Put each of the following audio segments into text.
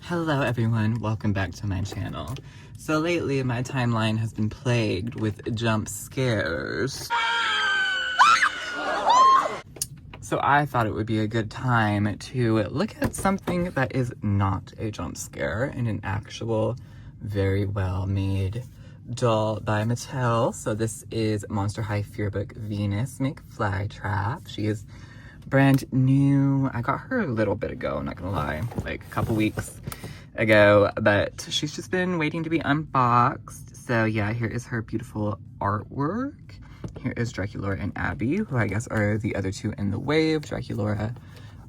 Hello everyone, welcome back to my channel. So lately my timeline has been plagued with jump scares. So I thought it would be a good time to look at something that is not a jump scare and an actual very well made doll by Mattel. So this is Monster High Fearbook Venus Mcflytrap. She is brand new. I got her a little bit ago, I'm not gonna lie, like a couple weeks ago, but she's just been waiting to be unboxed. So yeah, here is her beautiful artwork. Here is Draculaura and Abby, who I guess are the other two in the wave. Draculaura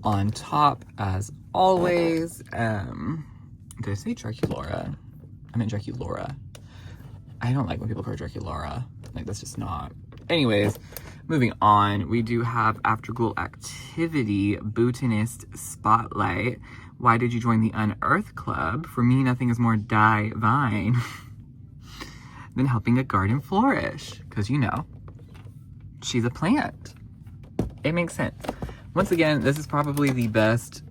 on top as always. Did I say Draculaura? I meant Draculaura. I don't like when people call her Draculaura. Like, that's just not. Anyways, moving on, we do have After School Activity Botanist Spotlight. Why did you join the Unearth Club? For me, nothing is more divine than helping a garden flourish. Because, you know, she's a plant. It makes sense. Once again, this is probably the best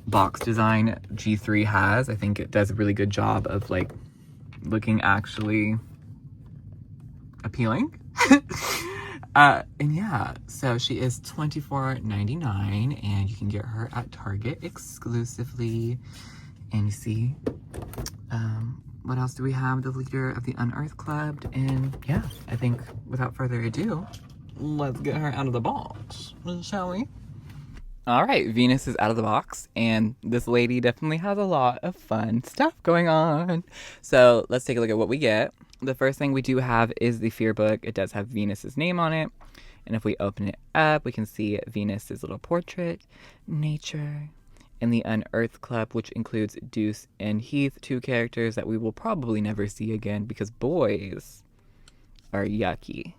box design G3 has. I think it does a really good job of, like, looking actually appealing. And yeah, so she is $24.99 and you can get her at Target exclusively. And you see, what else do we have? The leader of the Unearth Club. And yeah, I think without further ado, let's get her out of the box, shall we? All right, Venus is out of the box, and this lady definitely has a lot of fun stuff going on. So let's take a look at what we get. The first thing we do have is the Fearbook. It does have Venus's name on it. And if we open it up, we can see Venus's little portrait, nature, and the Unearth Club, which includes Deuce and Heath, two characters that we will probably never see again because boys are yucky.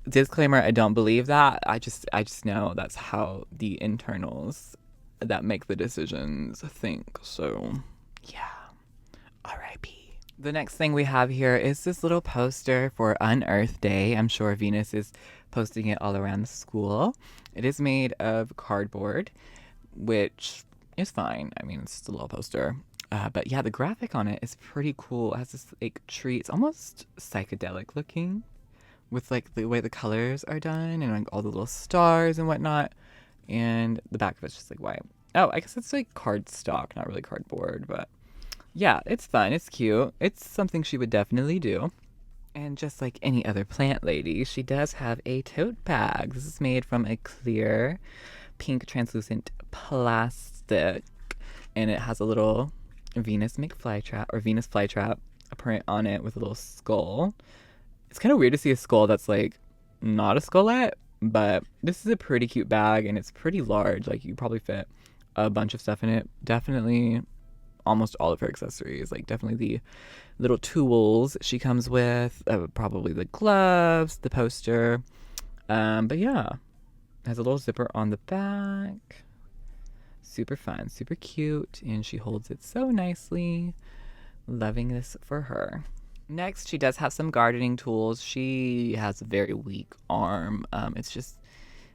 Disclaimer, I don't believe that. I just know that's how the internals that make the decisions think. So, yeah. R.I.P. The next thing we have here is this little poster for Unearth Day. I'm sure Venus is posting it all around the school. It is made of cardboard, which is fine. I mean, it's just a little poster. But yeah, the graphic on it is pretty cool. It has this like tree. It's almost psychedelic looking, with like the way the colors are done and like all the little stars and whatnot. And the back of it's just like white. Oh, I guess it's like cardstock, not really cardboard, but yeah, it's fun. It's cute. It's something she would definitely do. And just like any other plant lady, she does have a tote bag. This is made from a clear pink translucent plastic. And it has a little Venus Mcflytrap or Venus Flytrap print on it with a little skull. It's kind of weird to see a skull that's like not a skullette, but this is a pretty cute bag and it's pretty large. Like you probably fit a bunch of stuff in it. Definitely almost all of her accessories, like definitely the little tools she comes with, probably the gloves, the poster. But yeah, it has a little zipper on the back. Super fun, super cute, and she holds it so nicely. Loving this for her. Next, she does have some gardening tools. She has a very weak arm.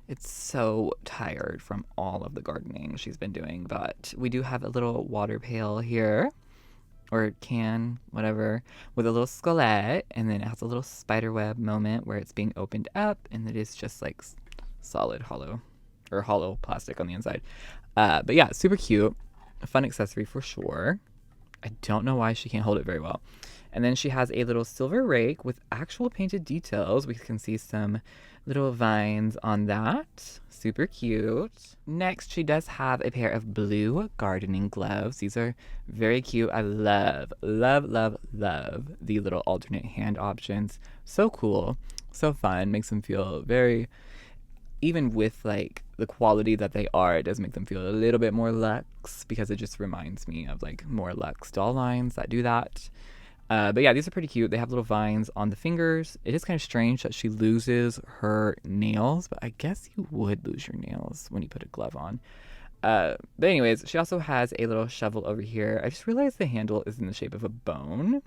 It's so tired from all of the gardening she's been doing. But we do have a little water pail here, or can, whatever, with a little skelet. And then it has a little spider web moment where it's being opened up. And it is just like solid hollow plastic on the inside. But yeah, super cute. A fun accessory for sure. I don't know why she can't hold it very well. And then she has a little silver rake with actual painted details. We can see some little vines on that. Super cute. Next, she does have a pair of blue gardening gloves. These are very cute. I love the little alternate hand options. So cool. So fun. Makes them feel very, even with like the quality that they are, it does make them feel a little bit more luxe because it just reminds me of like more luxe doll lines that do that. But yeah, these are pretty cute. They have little vines on the fingers. It is kind of strange that she loses her nails, but I guess you would lose your nails when you put a glove on. But anyways, she also has a little shovel over here. I just realized the handle is in the shape of a bone.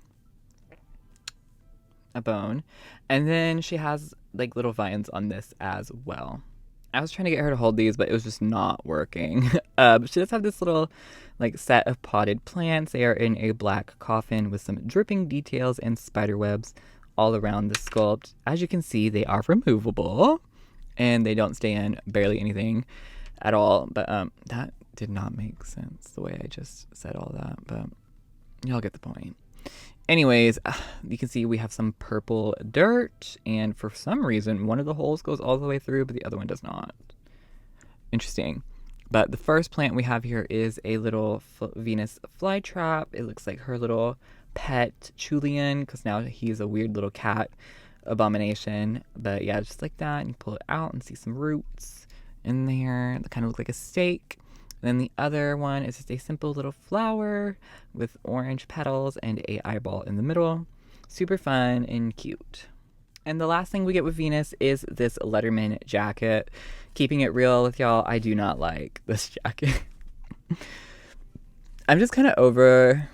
And then she has like little vines on this as well. I was trying to get her to hold these, but it was just not working. She does have this little like set of potted plants. They are in a black coffin with some dripping details and spider webs all around the sculpt. As you can see, they are removable and they don't stay in barely anything at all. But that did not make sense the way I just said all that, but y'all get the point. Anyways, you can see we have some purple dirt, and for some reason, one of the holes goes all the way through, but the other one does not. Interesting. But the first plant we have here is a little Venus flytrap. It looks like her little pet, Julian, because now he's a weird little cat abomination. But yeah, just like that, and you pull it out and see some roots in there that kind of look like a stake. Then the other one is just a simple little flower with orange petals and a eyeball in the middle. Super fun and cute. And the last thing we get with Venus is this Letterman jacket. Keeping it real with y'all, I do not like this jacket. I'm just kind of over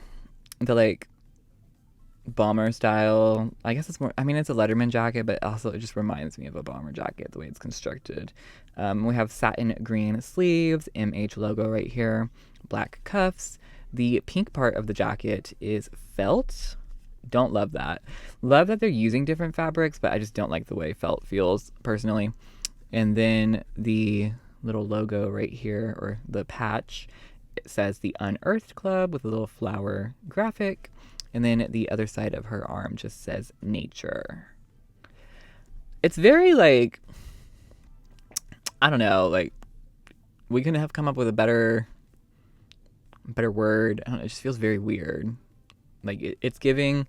the like bomber style. I guess it's more, I mean, it's a Letterman jacket, but also it just reminds me of a bomber jacket, the way it's constructed. We have satin green sleeves, MH logo right here, black cuffs. The pink part of the jacket is felt. Don't love that. Love that they're using different fabrics, but I just don't like the way felt feels personally. And then the little logo right here, or the patch, it says the Unearthed Club with a little flower graphic. And then the other side of her arm just says nature. It's very like, I don't know, like we couldn't have come up with a better word. I don't know, it just feels very weird. Like it's giving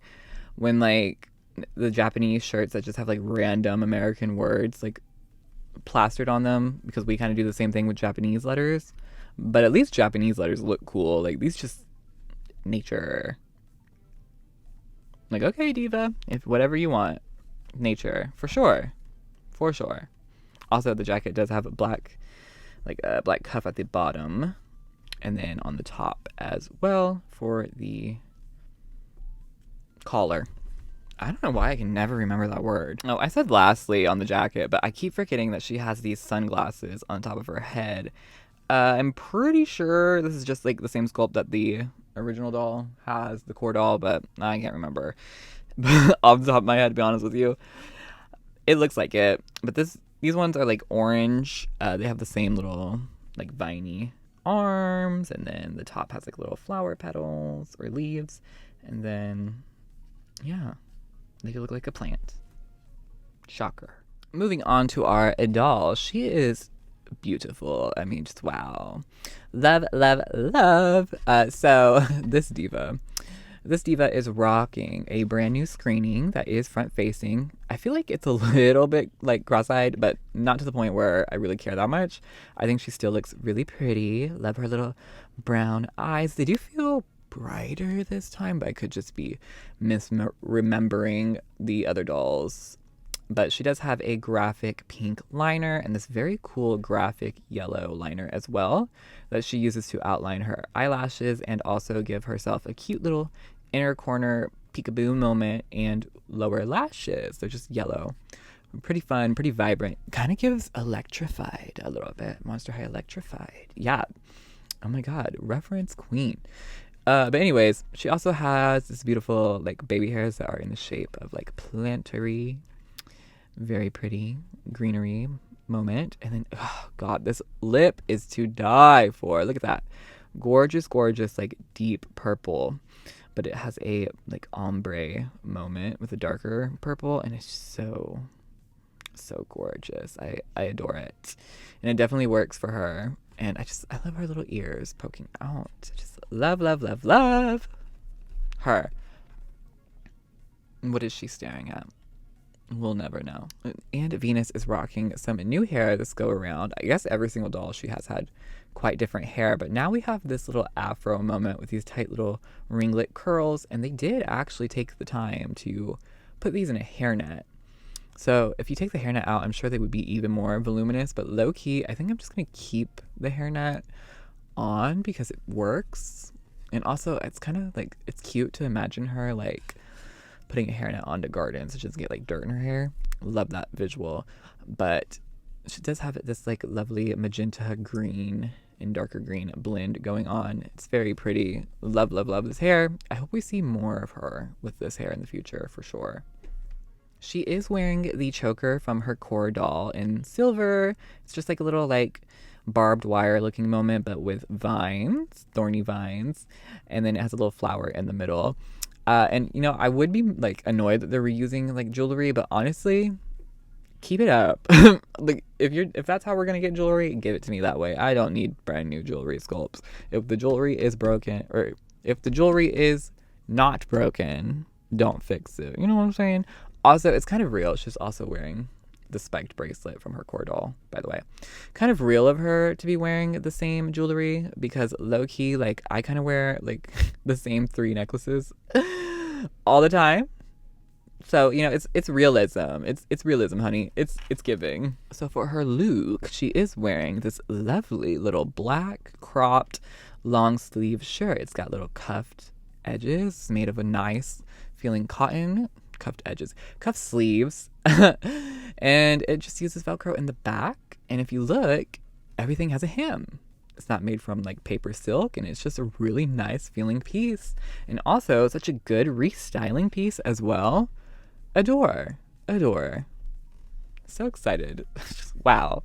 when like the Japanese shirts that just have like random American words like plastered on them, because we kind of do the same thing with Japanese letters. But at least Japanese letters look cool. Like these just nature. Like, okay, diva, if whatever you want, nature for sure, for sure. Also, the jacket does have a black, like a black cuff at the bottom, and then on the top as well for the collar. I don't know why I can never remember that word. Oh, I said lastly on the jacket, but I keep forgetting that she has these sunglasses on top of her head. I'm pretty sure this is just like the same sculpt that the original doll has, the core doll, but I can't remember. Off the top of my head, to be honest with you, it looks like it. But these ones are like orange. They have the same little like viney arms, and then the top has like little flower petals or leaves, and then yeah, they look like a plant. Shocker. Moving on to our doll. She is beautiful. I mean, just wow. Love, love, love. So this diva is rocking a brand new screening that is front facing. I feel like it's a little bit like cross-eyed, but not to the point where I really care that much. I think she still looks really pretty. Love her little brown eyes. They do feel brighter this time, but I could just be misremembering the other dolls. But she does have a graphic pink liner and this very cool graphic yellow liner as well that she uses to outline her eyelashes and also give herself a cute little inner corner peekaboo moment and lower lashes. They're just yellow. Pretty fun, pretty vibrant. Kind of gives Electrified a little bit. Monster High Electrified. Yeah. Oh my god. Reference queen. But anyways, she also has this beautiful like baby hairs that are in the shape of like planetary. Very pretty greenery moment. And then, oh god, this lip is to die for. Look at that. Gorgeous, gorgeous, like deep purple. But it has a like ombre moment with a darker purple. And it's so gorgeous. I adore it. And it definitely works for her. And I love her little ears poking out. Just love, love, love, love her. What is she staring at? We'll never know. And Venus is rocking some new hair this go around. I guess every single doll she has had quite different hair, but now we have this little afro moment with these tight little ringlet curls, and they did actually take the time to put these in a hairnet. So if you take the hairnet out, I'm sure they would be even more voluminous, but low-key, I think I'm just going to keep the hairnet on because it works. And also, it's kind of like, it's cute to imagine her like putting a hairnet onto garden so she doesn't get like dirt in her hair. Love that visual. But She does have this like lovely magenta green and darker green blend going on. It's very pretty. Love, love, love this hair. I hope we see more of her with this hair in the future for sure. She is wearing the choker from her core doll in silver. It's just like a little like barbed wire looking moment, but with vines, thorny vines. And then it has a little flower in the middle. And you know, I would be like annoyed that they're reusing like jewelry, but honestly, keep it up. Like if that's how we're gonna get jewelry, give it to me that way. I don't need brand new jewelry sculpts. If the jewelry is broken, or if the jewelry is not broken, don't fix it. You know what I'm saying? Also, it's kind of real. She's also wearing the spiked bracelet from her core doll, by the way. Kind of real of her to be wearing the same jewelry, because low key, like I kind of wear like the same 3 necklaces all the time. So, you know, it's realism. It's realism, honey. It's giving. So for her look, she is wearing this lovely little black cropped long sleeve shirt. It's got little cuffed edges made of a nice feeling cotton. Cuffed edges, cuffed sleeves. And it just uses Velcro in the back. And if you look, everything has a hem. It's not made from like paper silk, and it's just a really nice feeling piece. And also such a good restyling piece as well. Adore. So excited. Wow.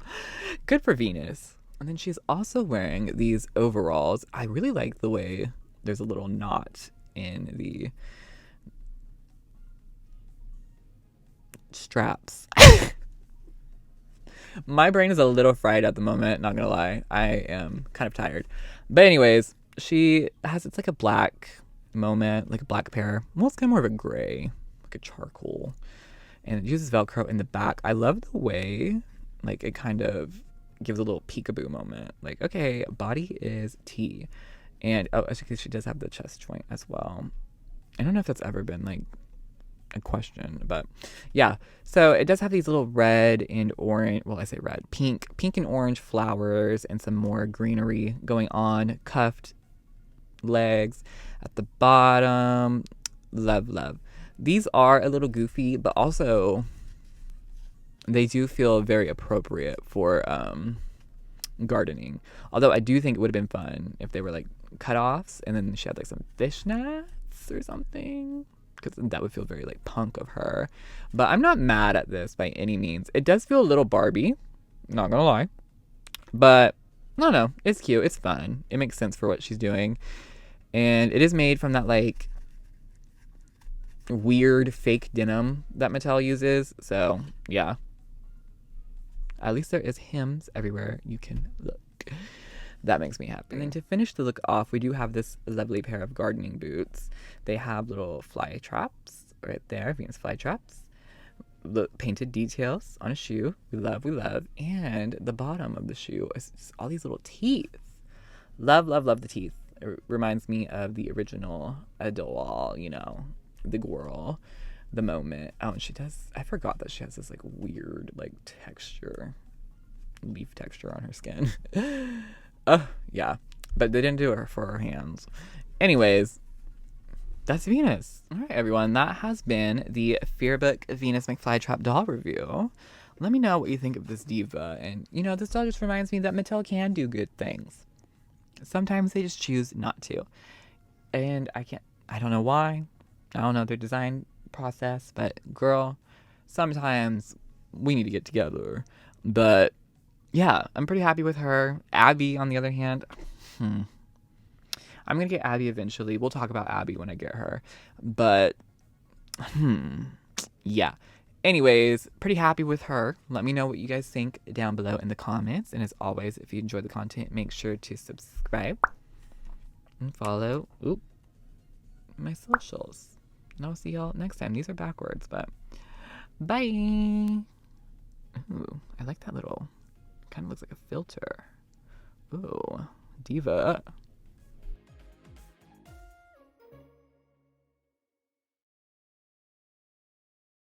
Good for Venus. And then she's also wearing these overalls. I really like the way there's a little knot in the straps. My brain is a little fried at the moment, not gonna lie. I am kind of tired. But anyways, it's like a black moment, like a black pair. Well, it's kind of more of a gray, like a charcoal. And it uses Velcro in the back. I love the way, like, it kind of gives a little peekaboo moment. Like, okay, body is T. And, oh, actually, she does have the chest joint as well. I don't know if that's ever been, like, a question, but yeah. So it does have these little red and orange, well, I say red, pink and orange flowers and some more greenery going on. Cuffed legs at the bottom. Love. These are a little goofy, but also they do feel very appropriate for gardening. Although I do think it would have been fun if they were like cutoffs and then she had like some fishnets or something, because that would feel very like punk of her. But I'm not mad at this by any means. It does feel a little Barbie, not gonna lie, but no, it's cute, it's fun, it makes sense for what she's doing. And it is made from that like weird fake denim that Mattel uses. So yeah, at least there is hems everywhere you can look. That makes me happy. And then to finish the look off, we do have this lovely pair of gardening boots. They have little fly traps right there, Venus fly traps. Look, painted details on a shoe. We love. And the bottom of the shoe is just all these little teeth. Love the teeth. It reminds me of the original doll, you know, the girl, the moment. Oh, and she does, I forgot that she has this like weird like texture, leaf texture on her skin. Yeah, but they didn't do it for her hands. Anyways, that's Venus. All right, everyone, that has been the Fearbook Venus Mcflytrap doll review. Let me know what you think of this diva. And, you know, this doll just reminds me that Mattel can do good things. Sometimes they just choose not to. And I don't know why. I don't know their design process, but girl, sometimes we need to get together. But yeah, I'm pretty happy with her. Abby, on the other hand, I'm going to get Abby eventually. We'll talk about Abby when I get her. But, yeah. Anyways, pretty happy with her. Let me know what you guys think down below in the comments. And as always, if you enjoy the content, make sure to subscribe and follow my socials. And I'll see y'all next time. These are backwards, but bye. Ooh, I like that little, kind of looks like a filter. Ooh, diva.